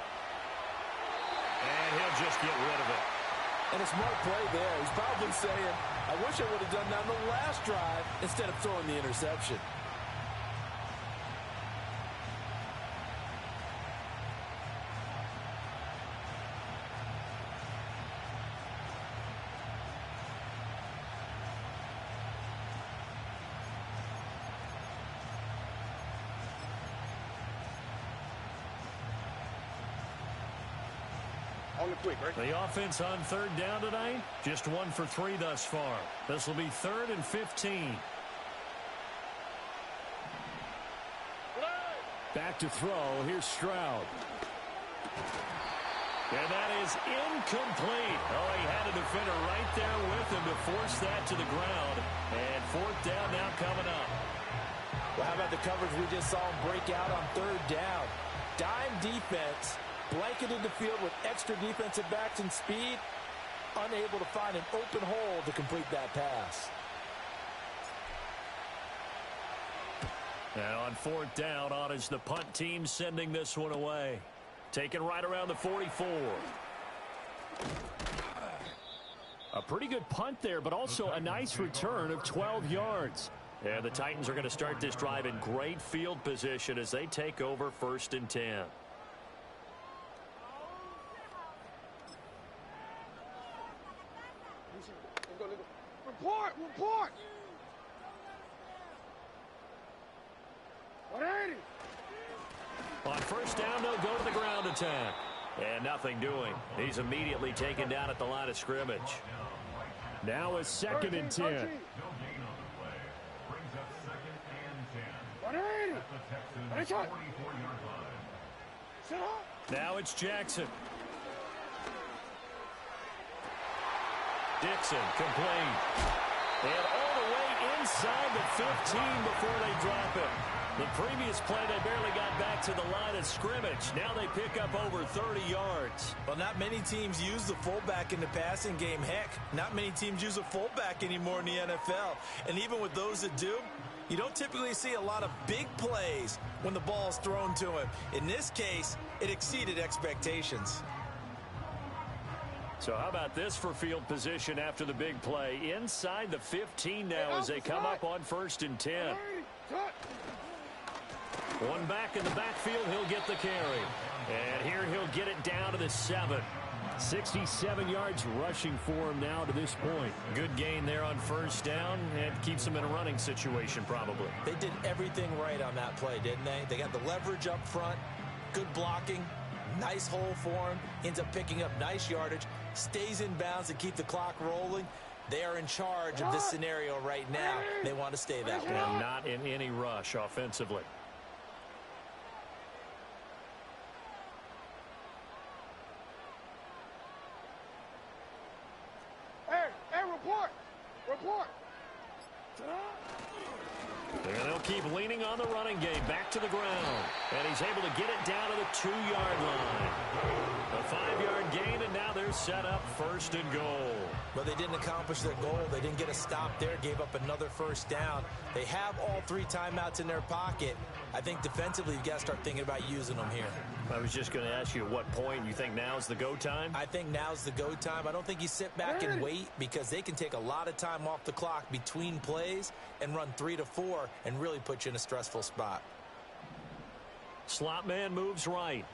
And he'll just get rid of it. And a smart play there. He's probably saying, I wish I would have done that on the last drive instead of throwing the interception. The offense on 3rd down tonight, just 1 for 3 thus far. This will be 3rd and 15. Back to throw. Here's Stroud. And that is incomplete. Oh, he had a defender right there with him to force that to the ground. And 4th down now coming up. Well, how about the coverage we just saw him break out on 3rd down? Dime defense. Blanketed the field with extra defensive backs and speed, unable to find an open hole to complete that pass. And on 4th down, on is the punt team sending this one away. Taken right around the 44. A pretty good punt there, but also a nice return of 12 yards. And the Titans are going to start this drive in great field position as they take over 1st and 10. Report! On 1st down, they'll go to the ground attack. And nothing doing. He's immediately taken down at the line of scrimmage. Now it's 2nd and 10. Now it's Jackson. Dixon complete. And all the way inside the 15 before they drop it. The previous play, they barely got back to the line of scrimmage. Now they pick up over 30 yards. Well, not many teams use the fullback in the passing game. Heck, not many teams use a fullback anymore in the NFL. And even with those that do, you don't typically see a lot of big plays when the ball's thrown to him. In this case, it exceeded expectations. So how about this for field position after the big play? Inside the 15 now as they come up on 1st and 10. One back in the backfield, he'll get the carry. And here he'll get it down to the 7. 67 yards rushing for him now to this point. Good gain there on 1st down and keeps him in a running situation probably. They did everything right on that play, didn't they? They got the leverage up front, good blocking, nice hole for him, ends up picking up nice yardage, stays in bounds to keep the clock rolling. They are in charge of this scenario right now. They want to stay that way. And not in any rush offensively. Hey, report! And they'll keep leaning on the running game. Back to the ground. And he's able to get it down to the 2-yard line. A 5-yard gain, and now they're set up 1st and goal. But they didn't accomplish their goal. They didn't get a stop there, gave up another 1st down. They have all 3 timeouts in their pocket. I think defensively you've got to start thinking about using them here. I was just going to ask you at what point you think now's the go time? I think now's the go time. I don't think you sit back and wait, because they can take a lot of time off the clock between plays and run 3 to 4 and really put you in a stressful spot. Slot man moves right.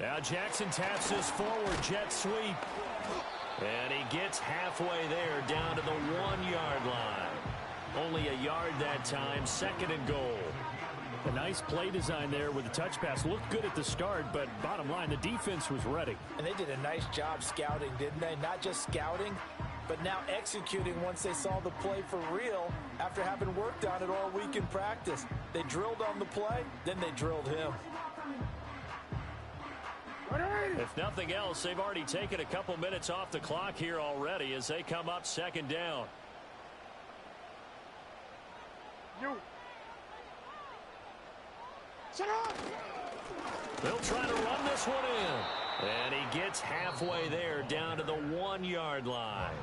Now Jackson taps this forward jet sweep. And he gets halfway there, down to the 1-yard line. Only a yard that time, 2nd and goal. A nice play design there with the touch pass. Looked good at the start, but bottom line, the defense was ready. And they did a nice job scouting, didn't they? Not just scouting, but now executing once they saw the play for real after having worked on it all week in practice. They drilled on the play, then they drilled him. If nothing else, they've already taken a couple minutes off the clock here already as they come up 2nd down. They'll try to run this one in. And he gets halfway there, down to the 1-yard line.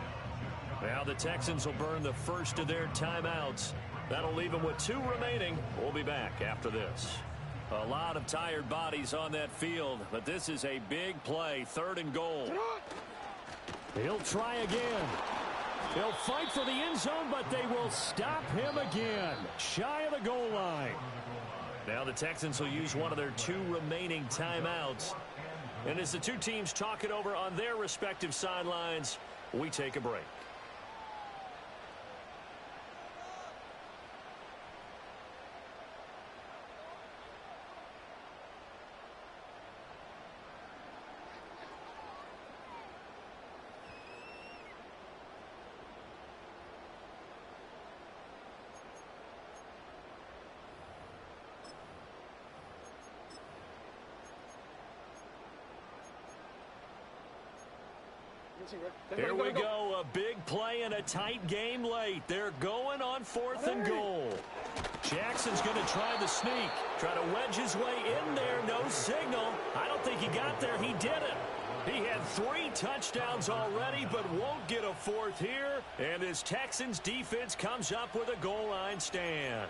Now the Texans will burn the 1st of their timeouts. That'll leave them with 2 remaining. We'll be back after this. A lot of tired bodies on that field, but this is a big play, 3rd and goal. He'll try again. He'll fight for the end zone, but they will stop him again, shy of the goal line. Now the Texans will use one of their 2 remaining timeouts. And as the 2 teams talk it over on their respective sidelines, we take a break. Here we go, a big play and a tight game late. They're going on 4th and goal. Jackson's going to try the sneak, try to wedge his way in there. No signal. I don't think he got there. He did it. He had 3 touchdowns already, but won't get a 4th here. And his Texans defense comes up with a goal line stand.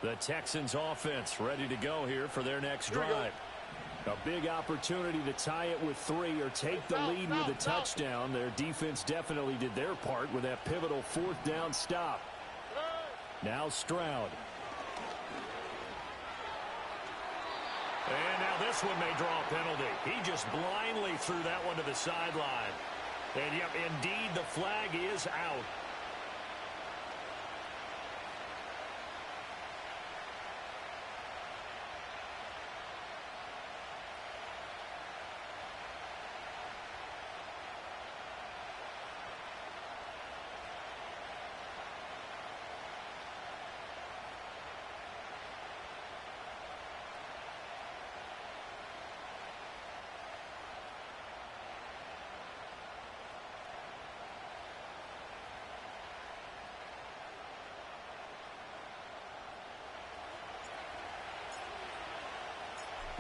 The Texans offense ready to go here for their next drive. A big opportunity to tie it with 3 or take the lead with a touchdown. Their defense definitely did their part with that pivotal 4th down stop. Now Stroud. And now this one may draw a penalty. He just blindly threw that one to the sideline. And yep, indeed, the flag is out.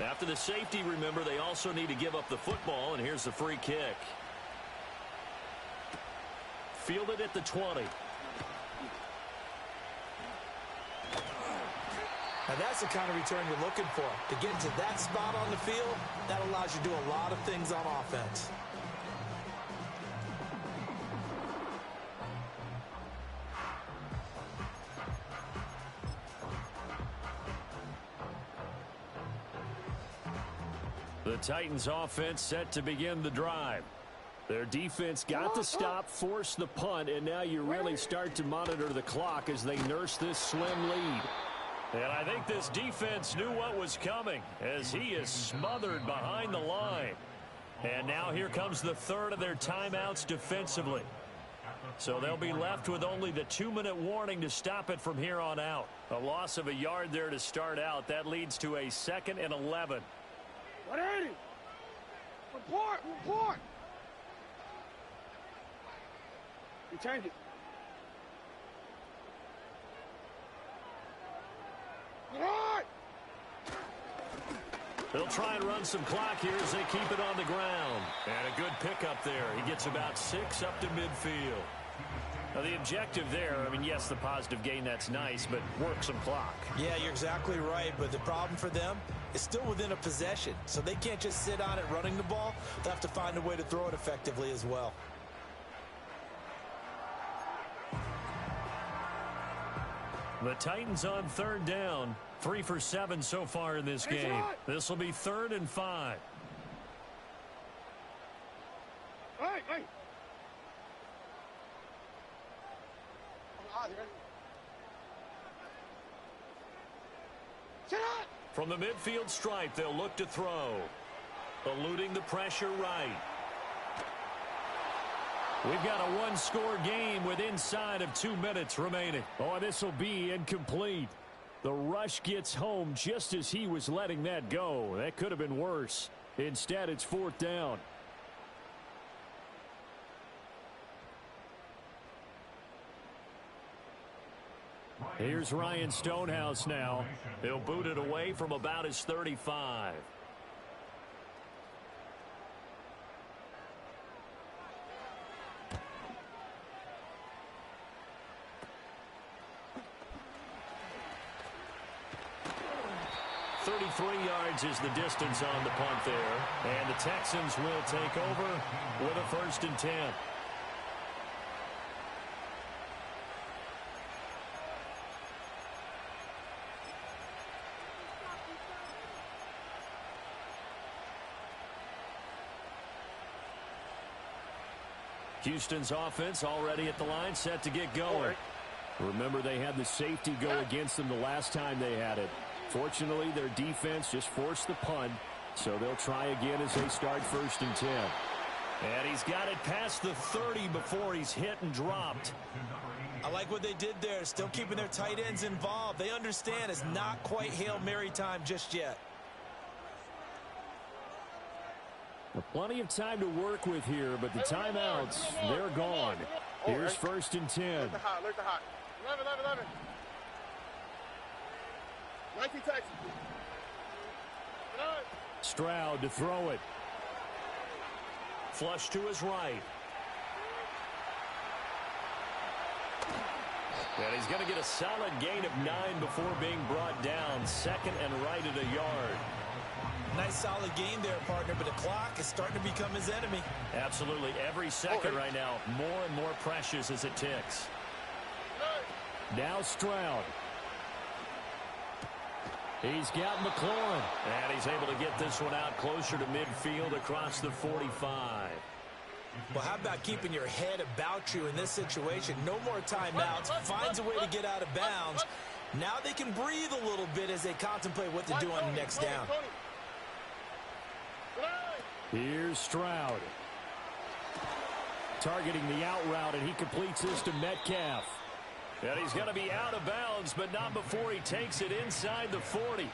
After the safety, remember, they also need to give up the football, and here's the free kick. Fielded at the 20. Now that's the kind of return you're looking for. To get into that spot on the field, that allows you to do a lot of things on offense. The Titans offense set to begin the drive. Their defense got the stop, forced the punt, and now you really start to monitor the clock as they nurse this slim lead. And I think this defense knew what was coming as he is smothered behind the line. And now here comes the 3rd of their timeouts defensively. So they'll be left with only the 2-minute warning to stop it from here on out. A loss of a yard there to start out. That leads to a 2nd and 11. 180. Report, report. You change it. Right. They'll try and run some clock here as they keep it on the ground. And a good pickup there. He gets about 6 up to midfield. Now the objective there, I mean, yes, the positive gain, that's nice, but work some clock. Yeah, you're exactly right, but the problem for them is still within a possession, so they can't just sit on it running the ball. They'll have to find a way to throw it effectively as well. The Titans on 3rd down. 3 for 7 so far in this game. This will be 3rd and 5. Hey. From the midfield stripe, they'll look to throw. Eluding the pressure right. We've got a one-score game with inside of 2 minutes remaining. Oh, this will be incomplete. The rush gets home just as he was letting that go. That could have been worse. Instead, it's 4th down. Here's Ryan Stonehouse now. He'll boot it away from about his 35. Yards is the distance on the punt there. And the Texans will take over with a 1st and 10. Houston's offense already at the line, set to get going. Remember, they had the safety go against them the last time they had it. Fortunately, their defense just forced the punt, so they'll try again as they start 1st and 10. And he's got it past the 30 before he's hit and dropped. I like what they did there, still keeping their tight ends involved. They understand it's not quite Hail Mary time just yet. Plenty of time to work with here, but the timeouts, they're gone. Here's 1st and 10. Look the hot. 11. 19 Texans. Stroud to throw it. Flush to his right. And he's going to get a solid gain of 9 before being brought down. 2nd and right at a yard. Nice solid game there, partner, but the clock is starting to become his enemy. Absolutely. Every second right now, more and more precious as it ticks. Now Stroud. He's got McLaurin. And he's able to get this one out closer to midfield across the 45. Well, how about keeping your head about you in this situation? No more timeouts. Finds a way to get out of bounds. Now they can breathe a little bit as they contemplate what to do on the next down. Here's Stroud. Targeting the out route, and he completes this to Metcalf. And he's going to be out of bounds, but not before he takes it inside the 40.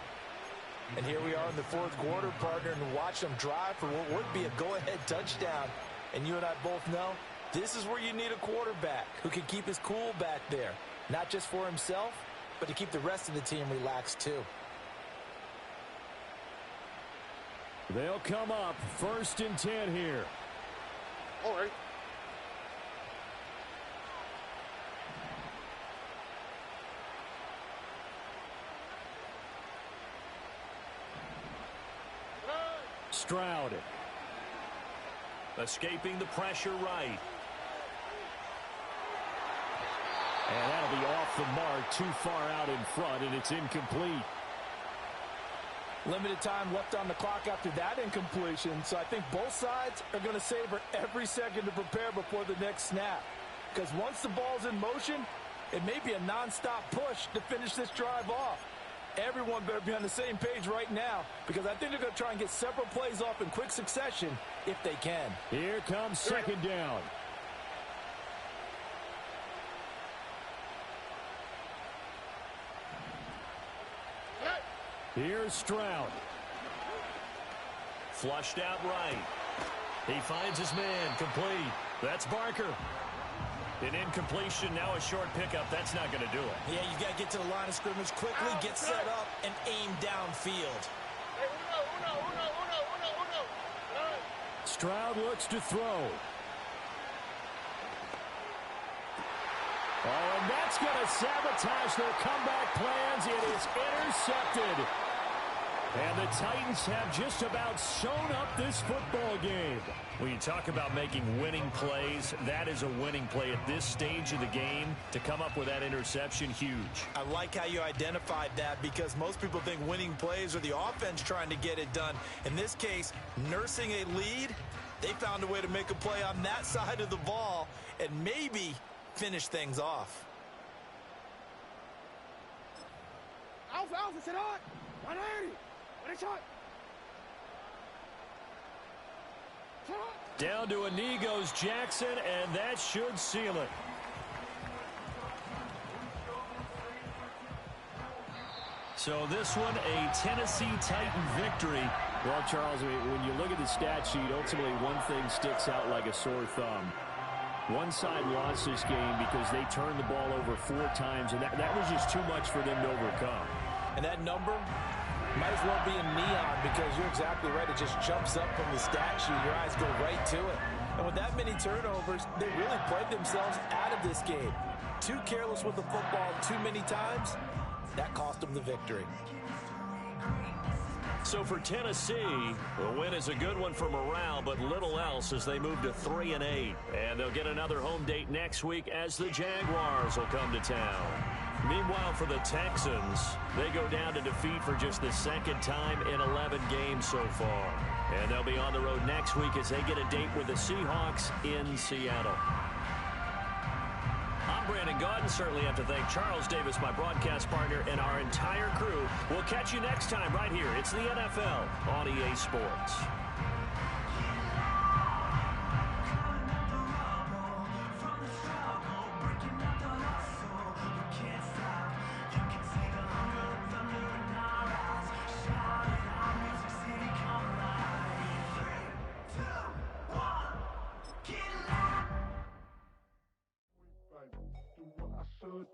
And here we are in the 4th quarter, partner, and watch them drive for what would be a go-ahead touchdown. And you and I both know this is where you need a quarterback who can keep his cool back there. Not just for himself, but to keep the rest of the team relaxed too. They'll come up 1st and 10 here. All right. Stroud. Escaping the pressure right. And that'll be off the mark, too far out in front, and it's incomplete. Limited time left on the clock after that incompletion, so I think both sides are going to savor every second to prepare before the next snap. Because once the ball's in motion, it may be a nonstop push to finish this drive off. Everyone better be on the same page right now, because I think they're going to try and get several plays off in quick succession if they can. Here comes 2nd down. Here's Stroud. Flushed out right. He finds his man, complete. That's Barker. An incompletion, now a short pickup. That's not going to do it. Yeah, you got to get to the line of scrimmage quickly, get set up, and aim downfield. Stroud looks to throw. Oh, and that's going to sabotage their comeback plans. It is intercepted. And the Titans have just about sewn up this football game. When you talk about making winning plays, that is a winning play at this stage of the game. To come up with that interception, huge. I like how you identified that because most people think winning plays are the offense trying to get it done. In this case, nursing a lead, they found a way to make a play on that side of the ball and maybe finish things off. Alpha, sit on. 180. Down to a knee goes Jackson, and that should seal it. So this one, a Tennessee Titan victory. Well, Charles, when you look at the stat sheet, ultimately one thing sticks out like a sore thumb. One side lost this game because they turned the ball over 4 times, and that was just too much for them to overcome. And that number might as well be in neon because you're exactly right. It just jumps up from the stat sheet. Your eyes go right to it. And with that many turnovers, they really played themselves out of this game. Too careless with the football too many times. That cost them the victory. So for Tennessee, the win is a good one for morale, but little else as they move to 3-8. And they'll get another home date next week as the Jaguars will come to town. Meanwhile, for the Texans, they go down to defeat for just the second time in 11 games so far. And they'll be on the road next week as they get a date with the Seahawks in Seattle. I'm Brandon Gaudin. Certainly have to thank Charles Davis, my broadcast partner, and our entire crew. We'll catch you next time right here. It's the NFL on EA Sports. Do what I should.